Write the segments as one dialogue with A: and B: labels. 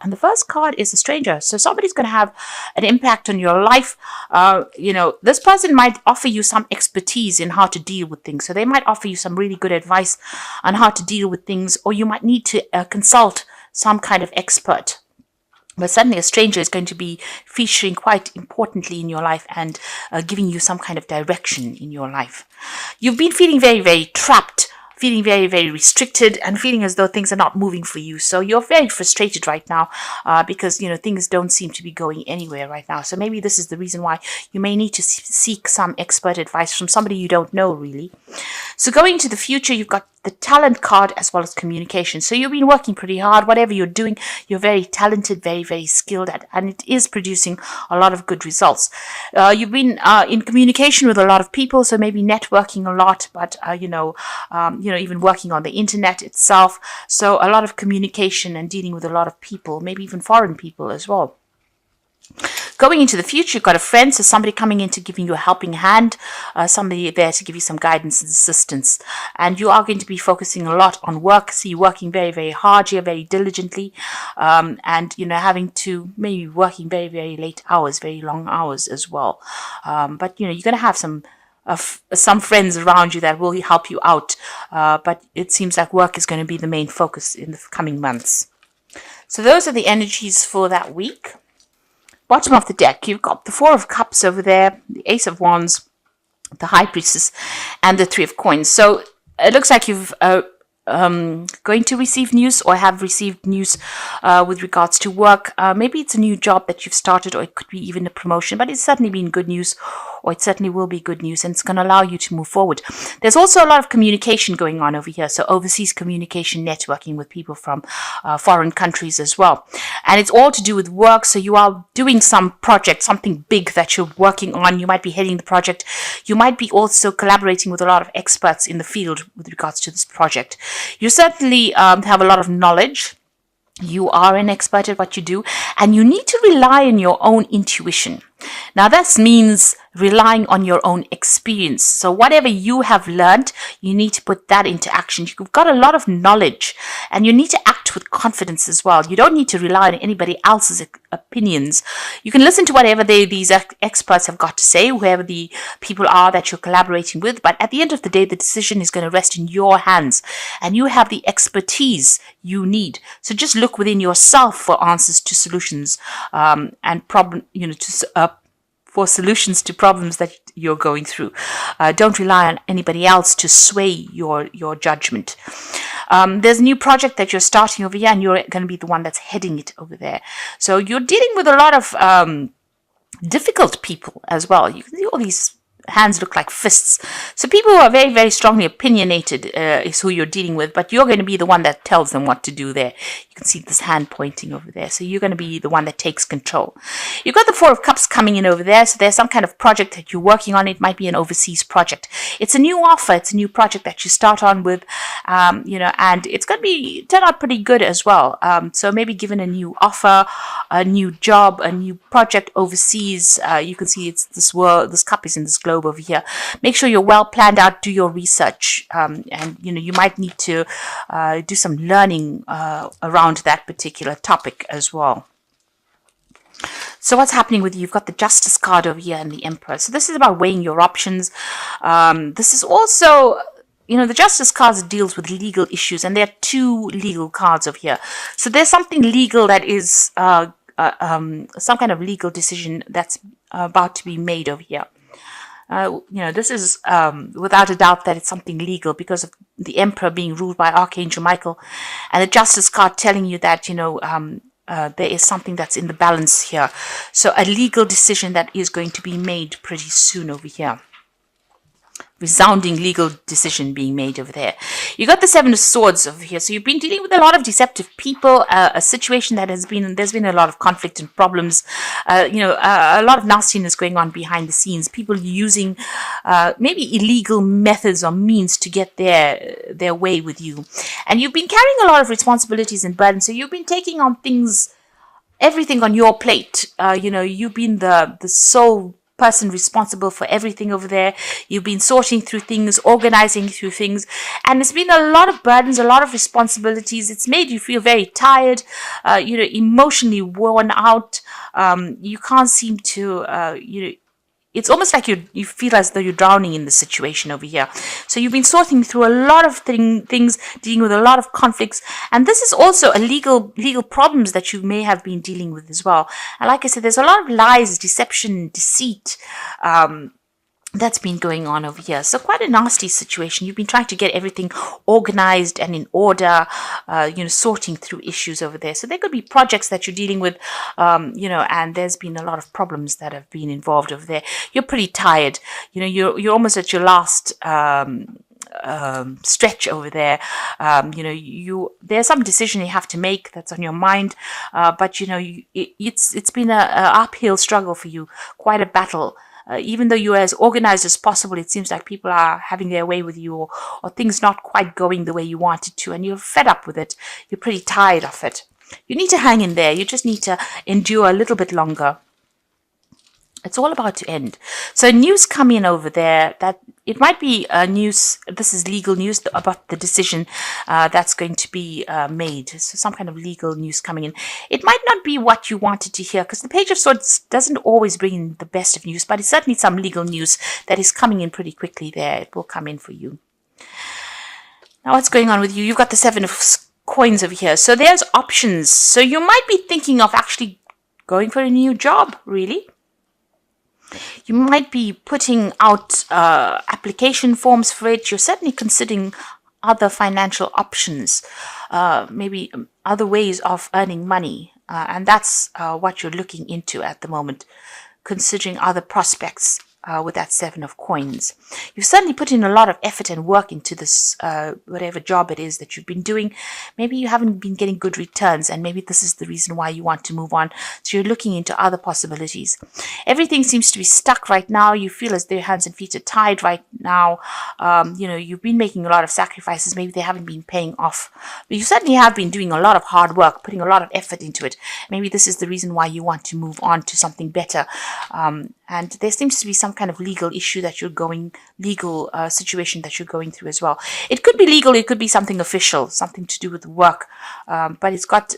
A: And the first card is a stranger. So somebody's going to have an impact on your life. This person might offer you some expertise in how to deal with things. So they might offer you some really good advice on how to deal with things, or you might need to consult some kind of expert. But suddenly a stranger is going to be featuring quite importantly in your life and giving you some kind of direction in your life. You've been feeling very, very trapped, feeling very, very restricted, and feeling as though things are not moving for you. So you're very frustrated right now because, things don't seem to be going anywhere right now. So maybe this is the reason why you may need to seek some expert advice from somebody you don't know, really. So going into the future, you've got the talent card as well as communication. So you've been working pretty hard. Whatever you're doing, you're very talented, very, very skilled at, and it is producing a lot of good results. You've been in communication with a lot of people, so maybe networking a lot, but even working on the internet itself. So a lot of communication and dealing with a lot of people, maybe even foreign people as well. Going into the future, you've got a friend, so somebody coming in to giving you a helping hand, somebody there to give you some guidance and assistance. And you are going to be focusing a lot on work, so you're working very, very hard here, very diligently, and, having to maybe working very, very late hours, very long hours as well. But, you're going to have some friends around you that will help you out, but it seems like work is going to be the main focus in the coming months. So those are the energies for that week. Bottom of the deck, you've got the Four of Cups over there, the Ace of Wands, the High Priestess, and the Three of Coins. So it looks like you've going to receive news or have received news with regards to work. Maybe it's a new job that you've started, or it could be even a promotion, but it's certainly been good news, or it certainly will be good news, and it's going to allow you to move forward. There's also a lot of communication going on over here, so overseas communication, networking with people from foreign countries as well. And it's all to do with work, so you are doing some project, something big that you're working on. You might be heading the project. You might be also collaborating with a lot of experts in the field with regards to this project. You certainly have a lot of knowledge. You are an expert at what you do, and you need to rely on your own intuition. Now, that means relying on your own experience. So whatever you have learned, you need to put that into action. You've got a lot of knowledge, and you need to act with confidence as well. You don't need to rely on anybody else's opinions. You can listen to whatever these experts have got to say, whoever the people are that you're collaborating with. But at the end of the day, the decision is going to rest in your hands, and you have the expertise you need. So just look within yourself for answers to solutions and for solutions to problems that you're going through. Don't rely on anybody else to sway your judgment. There's a new project that you're starting over here, and you're going to be the one that's heading it over there. So you're dealing with a lot of difficult people as well. You can see all these hands look like fists. So people who are very, very strongly opinionated is who you're dealing with, but you're going to be the one that tells them what to do there. You can see this hand pointing over there. So you're going to be the one that takes control. You've got the Four of Cups coming in over there. So there's some kind of project that you're working on. It might be an overseas project. It's a new offer. It's a new project that you start on with, and it's going to turn out pretty good as well. So maybe given a new offer, a new job, a new project overseas, you can see it's this cup is in this globe over here. Make sure you're well planned out, do your research, and you might need to do some learning around that particular topic as well. So what's happening with you? You've got the Justice card over here and the Emperor. So this is about weighing your options. This is also, the Justice cards deals with legal issues, and there are two legal cards over here. So there's something legal that is some kind of legal decision that's about to be made over here. This is without a doubt that it's something legal, because of the Emperor being ruled by Archangel Michael, and the Justice card telling you that there is something that's in the balance here. So a legal decision that is going to be made pretty soon over here. Resounding legal decision being made over there. You got the Seven of Swords over here. So you've been dealing with a lot of deceptive people, a situation that there's been a lot of conflict and problems, a lot of nastiness going on behind the scenes, people using maybe illegal methods or means to get their way with you. And you've been carrying a lot of responsibilities and burdens. So you've been taking on everything on your plate. You've been the sole person responsible for everything over there. You've been sorting through things, organizing through things, and it's been a lot of burdens, a lot of responsibilities. It's made you feel very tired, emotionally worn out. You can't seem to, it's almost like you feel as though you're drowning in the situation over here. So you've been sorting through a lot of things, dealing with a lot of conflicts, and this is also a legal problems that you may have been dealing with as well. And like I said, there's a lot of lies, deception, deceit, that's been going on over here. So quite a nasty situation. You've been trying to get everything organized and in order, sorting through issues over there. So there could be projects that you're dealing with, and there's been a lot of problems that have been involved over there. You're pretty tired. You're almost at your last stretch over there. There's some decision you have to make that's on your mind, but it's been a uphill struggle for you, quite a battle. Even though you're as organized as possible, it seems like people are having their way with you, or things not quite going the way you wanted to, and you're fed up with it. You're pretty tired of it. You need to hang in there. You just need to endure a little bit longer. It's all about to end. So news come in over there that it might be news. This is legal news about the decision that's going to be made. So some kind of legal news coming in. It might not be what you wanted to hear, because the Page of Swords doesn't always bring in the best of news, but it's certainly some legal news that is coming in pretty quickly there. It will come in for you. Now what's going on with you? You've got the 7 of coins over here. So there's options. So you might be thinking of actually going for a new job, really. You might be putting out application forms for it. You're certainly considering other financial options, maybe other ways of earning money. And that's what you're looking into at the moment, considering other prospects with that 7 of coins. You've certainly put in a lot of effort and work into this, whatever job it is that you've been doing. Maybe you haven't been getting good returns, and maybe this is the reason why you want to move on. So you're looking into other possibilities. Everything seems to be stuck right now. You feel as though your hands and feet are tied right now. You've been making a lot of sacrifices. Maybe they haven't been paying off. But you certainly have been doing a lot of hard work, putting a lot of effort into it. Maybe this is the reason why you want to move on to something better. And there seems to be some kind of legal issue that legal situation that you're going through as well. It could be legal, it could be something official, something to do with work, but it's got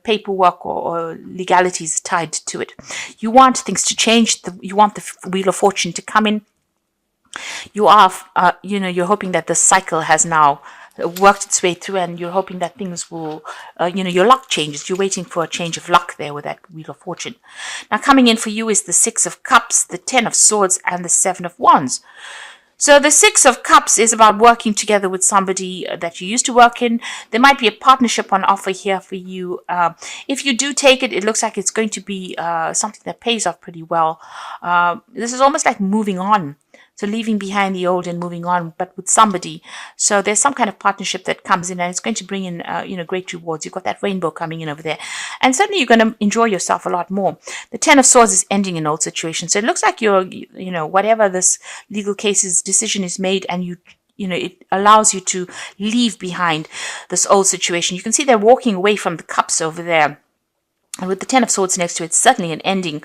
A: paperwork or legalities tied to it. You want things to change. You want the Wheel of Fortune to come in. You are, you're hoping that the cycle has now worked its way through, and you're hoping that things will, your luck changes. You're waiting for a change of luck there with that Wheel of Fortune. Now coming in for you is the 6 of Cups, the 10 of Swords, and the 7 of Wands. So the 6 of Cups is about working together with somebody that you used to work in. There might be a partnership on offer here for you. If you do take it, it looks like it's going to be something that pays off pretty well. This is almost like moving on. So leaving behind the old and moving on, but with somebody. So there's some kind of partnership that comes in, and it's going to bring in, great rewards. You've got that rainbow coming in over there. And certainly you're going to enjoy yourself a lot more. The 10 of Swords is ending an old situation. So it looks like you're, whatever this legal case's decision is made, and it allows you to leave behind this old situation. You can see they're walking away from the cups over there. And with the 10 of Swords next to it, it's certainly an ending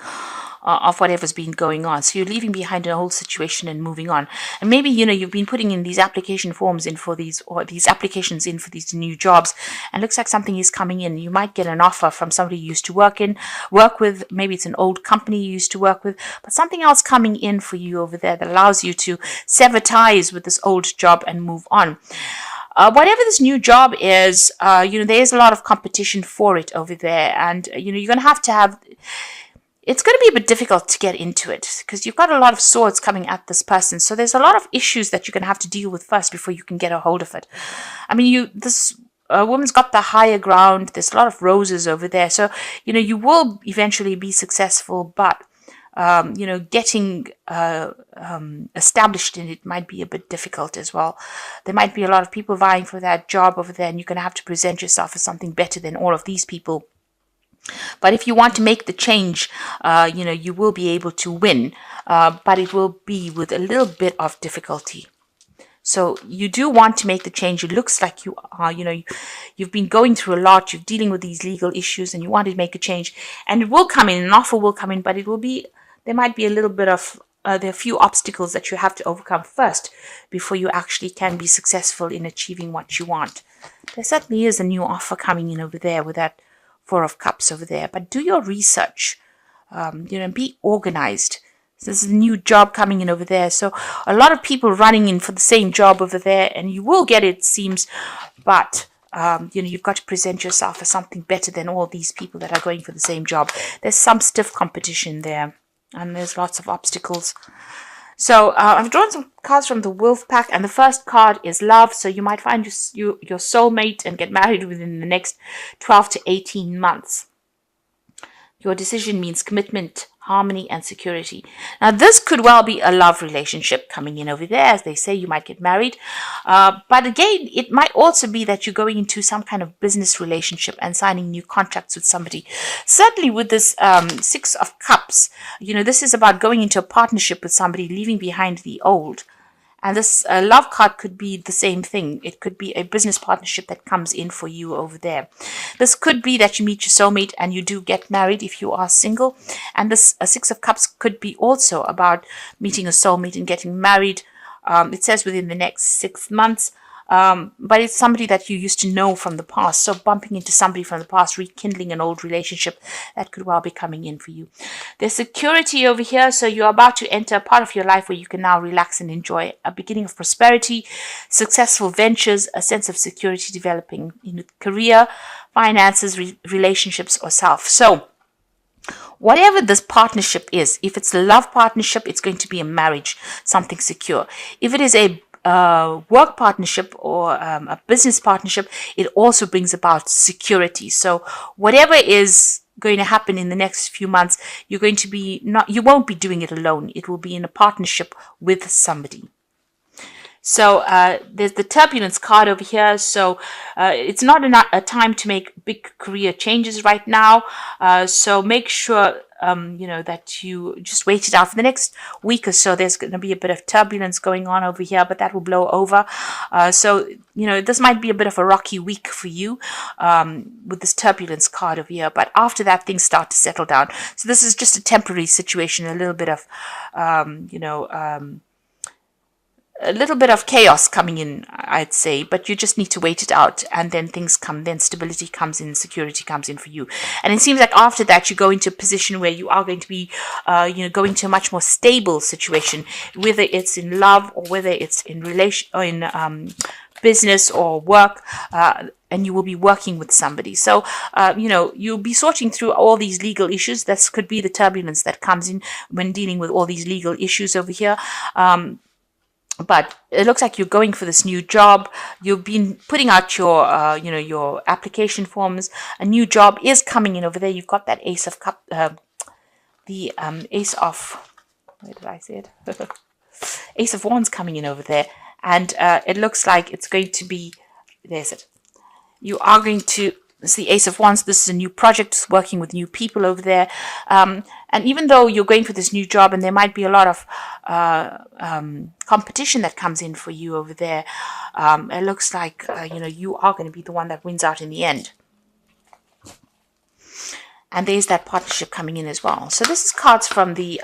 A: of whatever's been going on. So you're leaving behind an old situation and moving on. And maybe, you've been putting in these application forms in for these, or these applications in for these new jobs, and looks like something is coming in. You might get an offer from somebody you used to work with. Maybe it's an old company you used to work with, but something else coming in for you over there that allows you to sever ties with this old job and move on. Whatever this new job is, there's a lot of competition for it over there, and you're going to have it's going to be a bit difficult to get into it, because you've got a lot of swords coming at this person. So there's a lot of issues that you're going to have to deal with first before you can get a hold of it. I mean, this woman's got the higher ground. There's a lot of roses over there. So, you will eventually be successful, but, getting established in it might be a bit difficult as well. There might be a lot of people vying for that job over there, and you're going to have to present yourself as something better than all of these people. But if you want to make the change, you will be able to win, but it will be with a little bit of difficulty. So you do want to make the change. It looks like you are, you've been going through a lot. You're dealing with these legal issues, and you want to make a change. And it will come in, an offer will come in, but there might be a little bit of there are a few obstacles that you have to overcome first before you actually can be successful in achieving what you want. There certainly is a new offer coming in over there with that Four of Cups over there. But do your research, be organized. There's a new job coming in over there. So a lot of people running in for the same job over there, and you will get it seems, but you've got to present yourself as something better than all these people that are going for the same job. There's some stiff competition there, and there's lots of obstacles. So I've drawn some cards from the Wolf Pack, and the first card is love. So you might find your soulmate and get married within the next 12 to 18 months. Your decision means commitment, harmony, and security. Now, this could well be a love relationship coming in over there. As they say, you might get married. But again, it might also be that you're going into some kind of business relationship and signing new contracts with somebody. Certainly with this Six of Cups, this is about going into a partnership with somebody, leaving behind the old. And this love card could be the same thing. It could be a business partnership that comes in for you over there. This could be that you meet your soulmate and you do get married if you are single. And this Six of Cups could be also about meeting a soulmate and getting married. It says within the next 6 months. But it's somebody that you used to know from the past. So bumping into somebody from the past, rekindling an old relationship, that could well be coming in for you. There's security over here. So you're about to enter a part of your life where you can now relax and enjoy a beginning of prosperity, successful ventures, a sense of security developing in career, finances, relationships, or self. So whatever this partnership is, if it's a love partnership, it's going to be a marriage, something secure. If it is a work partnership or a business partnership, it also brings about security. So whatever is going to happen in the next few months, you won't be doing it alone. It will be in a partnership with somebody. So there's the turbulence card over here. So it's not a time to make big career changes right now. So make sure that you just wait it out for the next week or so. There's going to be a bit of turbulence going on over here, but that will blow over. So this might be a bit of a rocky week for you with this turbulence card over here. But after that, things start to settle down. So this is just a temporary situation, a little bit of, a little bit of chaos coming in, I'd say, but you just need to wait it out, and then then stability comes in, security comes in for you. And it seems like after that, you go into a position where you are going to be, going to a much more stable situation, whether it's in love or whether it's in relation or in business or work, and you will be working with somebody. So, you'll be sorting through all these legal issues. This could be the turbulence that comes in when dealing with all these legal issues over here. But it looks like you're going for this new job. You've been putting out your, your application forms. A new job is coming in over there. You've got that Ace of Cup, the Ace of, where did I say it? Ace of Wands coming in over there. And it looks like it's going to be, there's it. You are going to, it's the Ace of Wands. This is a new project, working with new people over there. And even though you're going for this new job and there might be a lot of competition that comes in for you over there, it looks like, you are going to be the one that wins out in the end. And there's that partnership coming in as well. So this is cards from the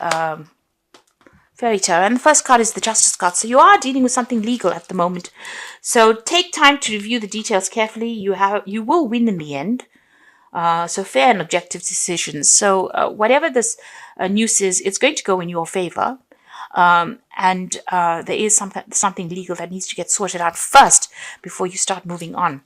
A: Fairy Tarot. And the first card is the Justice card. So you are dealing with something legal at the moment. So take time to review the details carefully. You will win in the end. So fair and objective decisions. So whatever this news is, it's going to go in your favor. And there is something legal that needs to get sorted out first before you start moving on.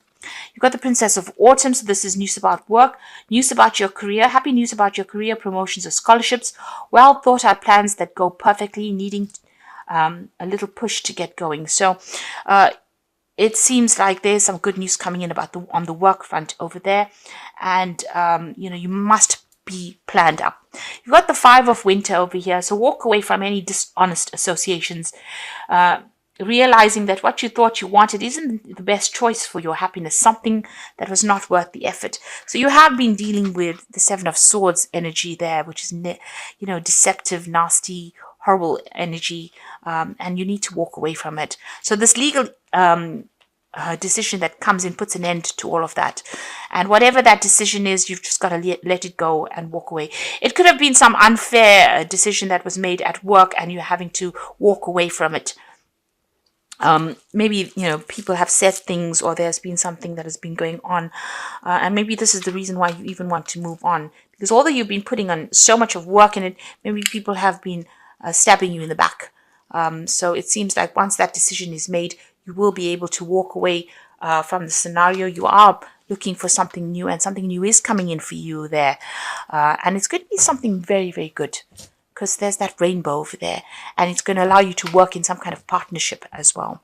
A: You've got the Princess of Autumn. So this is news about work, news about your career, happy news about your career, promotions or scholarships, well thought out plans that go perfectly, needing a little push to get going. So it seems like there's some good news coming in on the work front over there. And, you must be planned up. You've got the Five of Winter over here. So walk away from any dishonest associations, realizing that what you thought you wanted isn't the best choice for your happiness, something that was not worth the effort. So you have been dealing with the Seven of Swords energy there, which is, deceptive, nasty, horrible energy, and you need to walk away from it. So this legal decision that comes in, puts an end to all of that. And whatever that decision is, you've just got to let it go and walk away. It could have been some unfair decision that was made at work and you're having to walk away from it. Maybe, people have said things, or there's been something that has been going on. And maybe this is the reason why you even want to move on. Because although you've been putting on so much of work in it, maybe people have been stabbing you in the back. So it seems like once that decision is made, you will be able to walk away from the scenario. You are looking for something new, and something new is coming in for you there. And it's going to be something very, very good, because there's that rainbow over there, and it's going to allow you to work in some kind of partnership as well.